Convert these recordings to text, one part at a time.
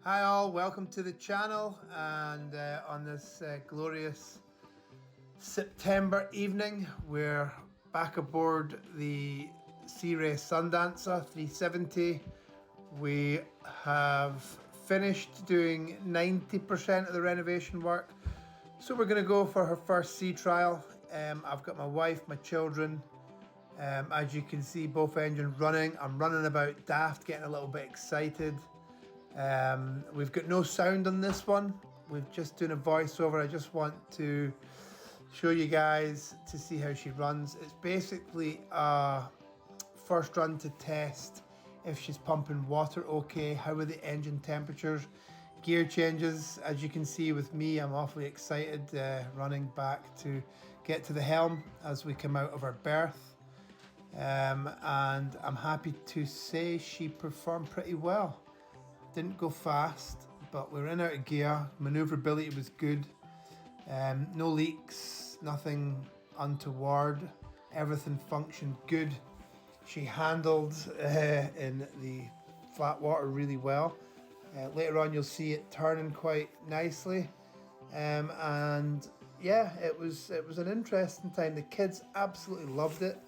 Hi all, welcome to the channel, and on this glorious September evening we're back aboard the Ray Sundancer 370. We have finished doing 90% of the renovation work, so we're going to go for her first sea trial. I've got my wife, my children. As you can see, both engines running. I'm running about daft, getting a little bit excited. We've got no sound on this one. We've just done a voiceover. I just want to show you guys to see how she runs. It's basically a first run to test if she's pumping water okay, how are the engine temperatures, gear changes. As you can see with me, I'm awfully excited running back to get to the helm as we come out of our berth. And I'm happy to say she performed pretty well. Didn't go fast, but we were in out of gear. Maneuverability was good. No leaks, nothing untoward. Everything functioned good. She handled in the flat water really well. Later on, you'll see it turning quite nicely. And yeah, it was an interesting time. The kids absolutely loved it.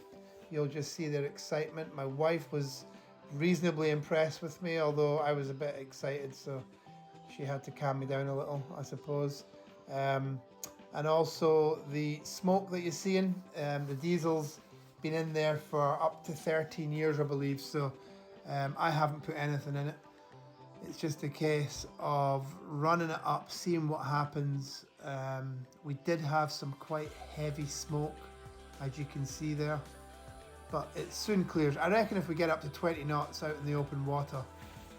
You'll just see their excitement. My wife was reasonably impressed with me, although I was a bit excited, so she had to calm me down a little, I suppose. And also the smoke that you're seeing, the diesel's been in there for up to 13 years, I believe, so I haven't put anything in it. It's just a case of running it up, seeing what happens. We did have some quite heavy smoke, as you can see there, but it soon clears. I reckon if we get up to 20 knots out in the open water,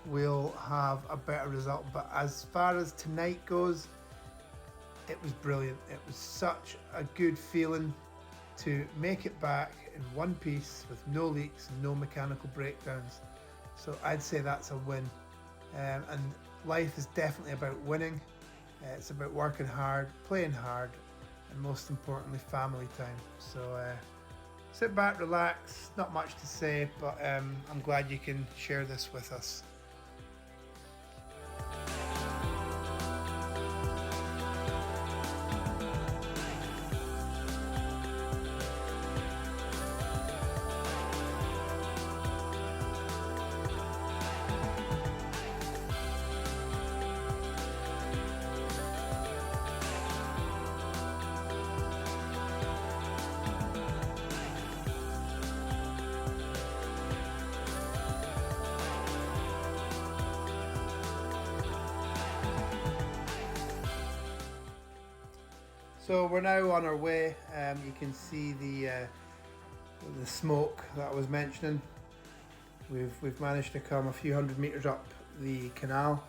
we'll have a better result. But as far as tonight goes, it was brilliant. It was such a good feeling to make it back in one piece with no leaks, no mechanical breakdowns. So I'd say that's a win. And life is definitely about winning. It's about working hard, playing hard, and most importantly, family time. So sit back, relax, not much to say, but I'm glad you can share this with us. So we're now on our way. You can see the smoke that I was mentioning. We've managed to come a few hundred meters up the canal.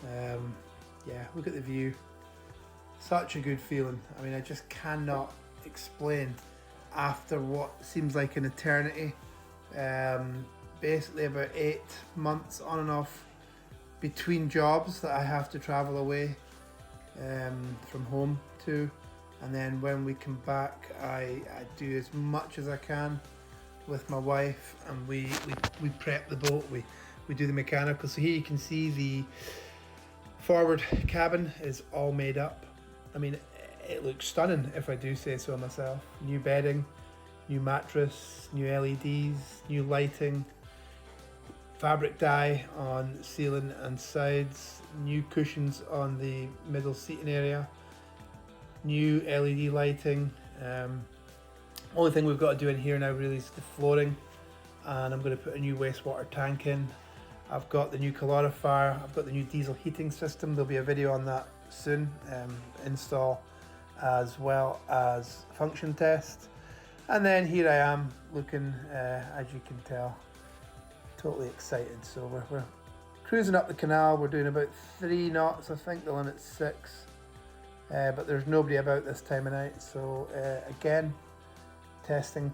Yeah, look at the view. Such a good feeling. I mean, I just cannot explain. After what seems like an eternity, basically about 8 months on and off between jobs that I have to travel away from home to, and then when we come back I do as much as I can with my wife, and we prep the boat, we do the mechanical. So here you can see the forward cabin is all made up. I mean, it looks stunning if I do say so myself. New bedding, new mattress, new LEDs, new lighting, fabric dye on ceiling and sides, new cushions on the middle seating area, new LED lighting. Only thing we've got to do in here now really is the flooring, and I'm going to put a new wastewater tank in. I've got the new calorifier, I've got the new diesel heating system. There'll be a video on that soon, install as well as function test. And then here I am looking, as you can tell, totally excited. So we're cruising up the canal. We're doing about 3 knots. I think the limit's 6, but there's nobody about this time of night. So again, testing.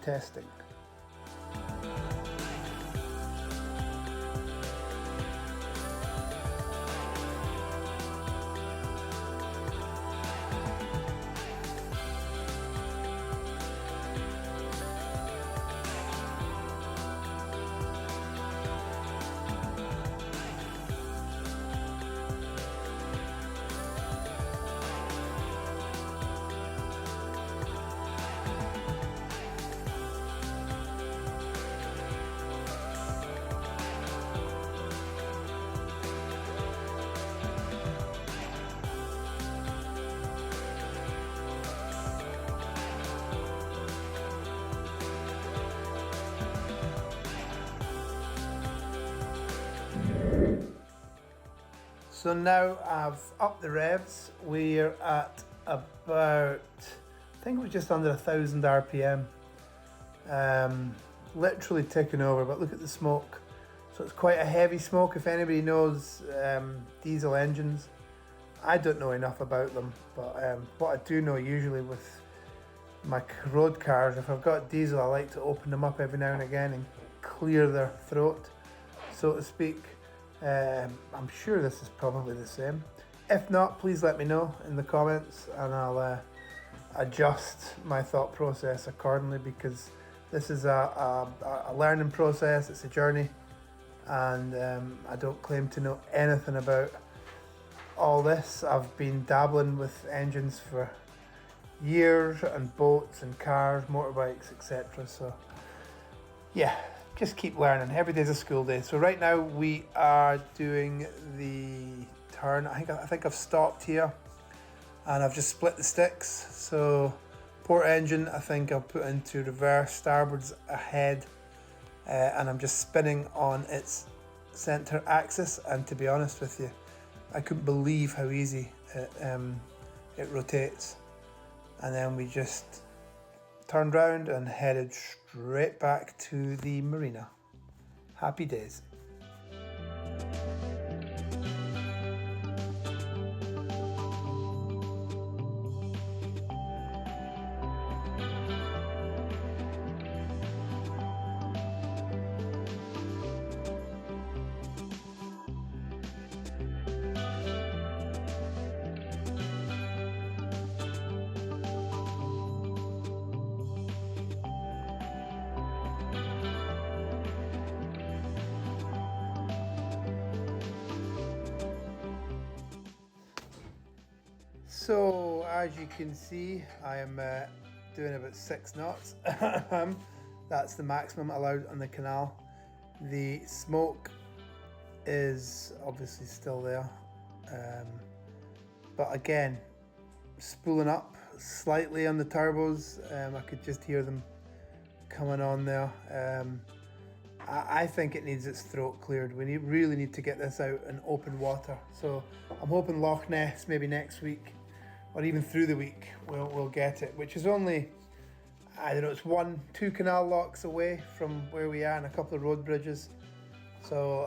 So now I've upped the revs. We're at about, I think it was just under 1,000 RPM. Literally ticking over, but look at the smoke. So it's quite a heavy smoke. If anybody knows diesel engines, I don't know enough about them, but what I do know usually with my road cars, if I've got diesel, I like to open them up every now and again and clear their throat, so to speak. I'm sure this is probably the same. If not, please let me know in the comments and I'll adjust my thought process accordingly, because this is a learning process, it's a journey, and I don't claim to know anything about all this. I've been dabbling with engines for years, and boats and cars, motorbikes, etc. So yeah, just keep learning. Every day's a school day. So right now we are doing the turn. I think I've stopped here and I've just split the sticks. So port engine, I think I'll put into reverse, starboard's ahead, and I'm just spinning on its center axis. And to be honest with you, I couldn't believe how easy it rotates. And then we just turned round and headed straight back to the marina. Happy days. So as you can see, I am doing about 6 knots. That's the maximum allowed on the canal. The smoke is obviously still there, but again, spooling up slightly on the turbos. I could just hear them coming on there. I think it needs its throat cleared. We really need to get this out in open water. So I'm hoping Loch Ness maybe next week, or even through the week, we'll get it, which is only, I don't know, it's 1-2 canal locks away from where we are, and a couple of road bridges. So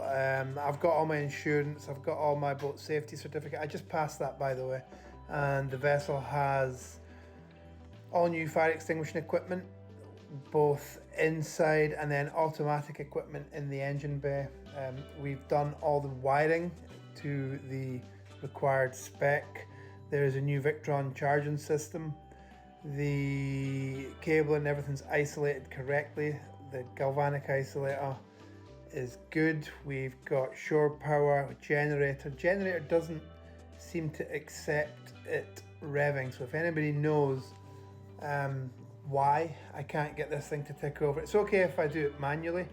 I've got all my insurance, I've got all my boat safety certificate. I just passed that, by the way, and the vessel has all new fire extinguishing equipment, both inside and then automatic equipment in the engine bay. We've done all the wiring to the required spec. There is a new Victron charging system. The cable and everything's isolated correctly. The galvanic isolator is good. We've got shore power, generator. Generator doesn't seem to accept it revving. So if anybody knows why I can't get this thing to tick over, it's okay if I do it manually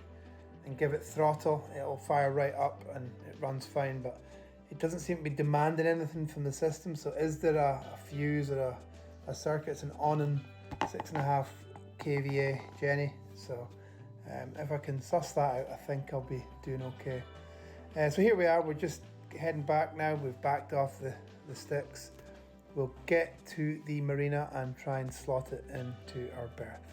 and give it throttle. It'll fire right up and it runs fine, but it doesn't seem to be demanding anything from the system. So is there a fuse or a circuit? It's an Onan 6.5 kVA Jenny. So if I can suss that out, I think I'll be doing okay. So here we are, we're just heading back now. We've backed off the sticks. We'll get to the marina and try and slot it into our berth.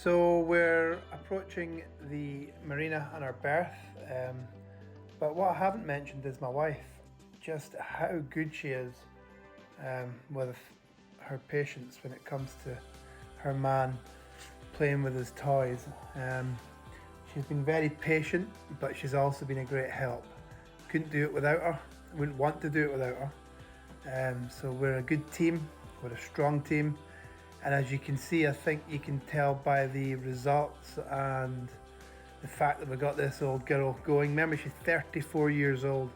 So we're approaching the marina and our berth, but what I haven't mentioned is my wife. just how good she is with her patience when it comes to her man playing with his toys. She's been very patient, but she's also been a great help. Couldn't do it without her, wouldn't want to do it without her. So we're a good team, we're a strong team, and as you can see, I think you can tell by the results and the fact that we got this old girl going. Remember, she's 34 years old,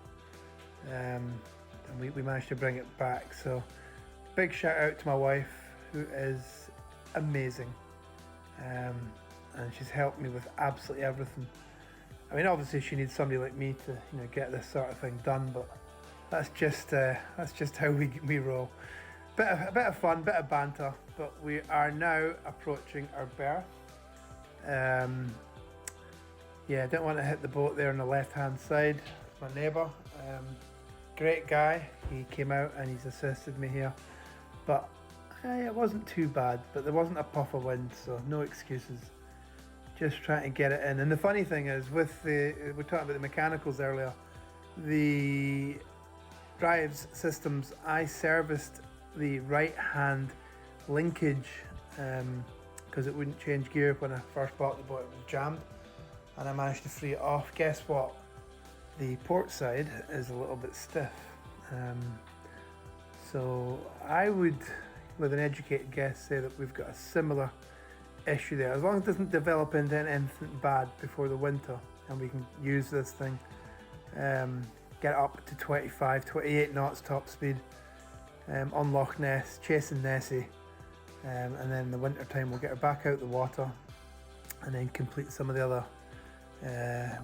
and we managed to bring it back. So big shout out to my wife, who is amazing, and she's helped me with absolutely everything. I mean, obviously she needs somebody like me to, you know, get this sort of thing done, but that's just how we roll. A bit of fun, bit of banter, but we are now approaching our berth. Yeah, I don't want to hit the boat there on the left hand side. My neighbour, great guy, he came out and he's assisted me here, but it wasn't too bad, but there wasn't a puff of wind, so no excuses. Just trying to get it in. And the funny thing is, we were talking about the mechanicals earlier, the drives systems, I serviced the right hand linkage because it wouldn't change gear when I first bought the boat. It was jammed, and I managed to free it off. Guess what? The port side is a little bit stiff. So I would, with an educated guess, say that we've got a similar issue there. As long as it doesn't develop into anything bad before the winter, and we can use this thing, get up to 25, 28 knots top speed on Loch Ness, chasing Nessie, and then in the winter time we'll get her back out the water and then complete some of the other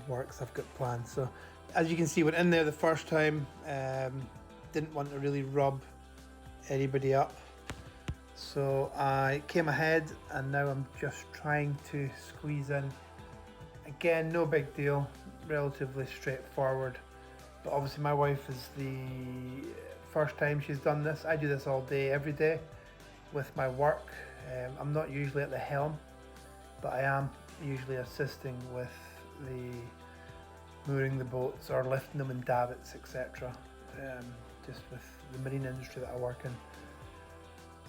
works I've got planned. So as you can see, went in there the first time, didn't want to really rub anybody up, so I came ahead, and now I'm just trying to squeeze in. Again, no big deal, relatively straightforward, but obviously my wife is the first time she's done this. I do this all day, every day with my work. I'm not usually at the helm, but I am usually assisting with the mooring the boats or lifting them in davits, etc. Just with the marine industry that I work in.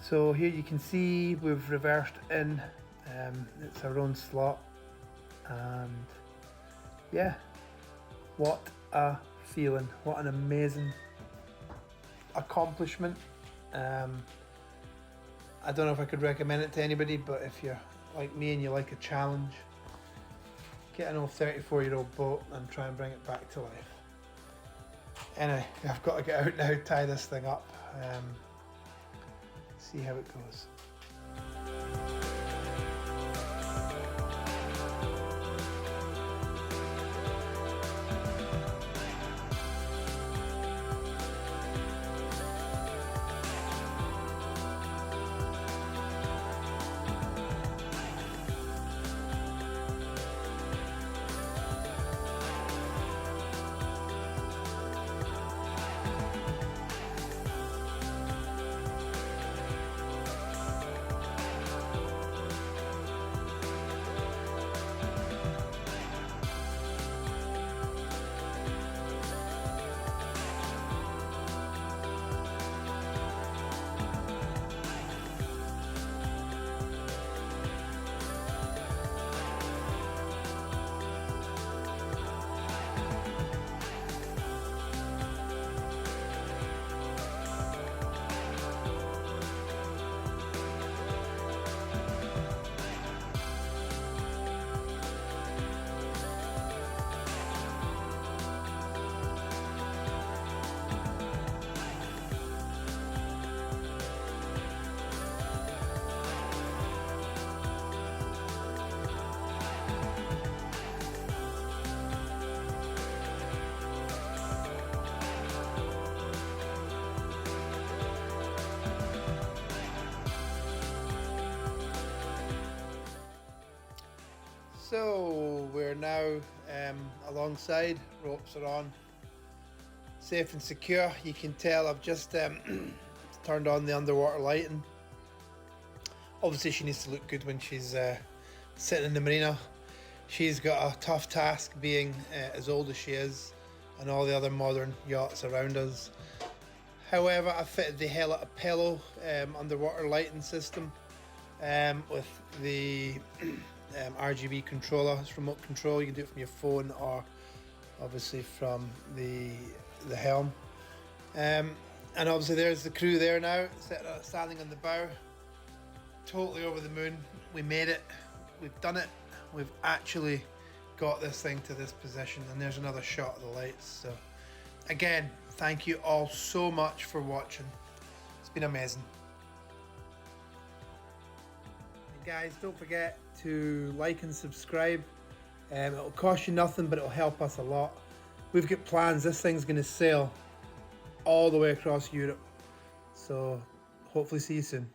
So here you can see we've reversed in, it's our own slot, and yeah, what a feeling, what an amazing accomplishment. I don't know if I could recommend it to anybody, but if you're like me and you like a challenge, get an old 34-year-old boat and try and bring it back to life. Anyway, I've got to get out now, tie this thing up, see how it goes. So we're now alongside, ropes are on, safe and secure. You can tell I've just turned on the underwater lighting. Obviously she needs to look good when she's sitting in the marina. She's got a tough task, being as old as she is, and all the other modern yachts around us. However, I fitted the hell out of pillow underwater lighting system with the RGB controller. It's remote control. You can do it from your phone or obviously from the helm. And obviously there's the crew there now, standing on the bow, totally over the moon. We made it, we've done it, we've actually got this thing to this position, and there's another shot of the lights. So again, thank you all so much for watching. It's been amazing. And guys, don't forget to like and subscribe. It'll cost you nothing, but it'll help us a lot. We've got plans. This thing's going to sail all the way across Europe. So hopefully see you soon.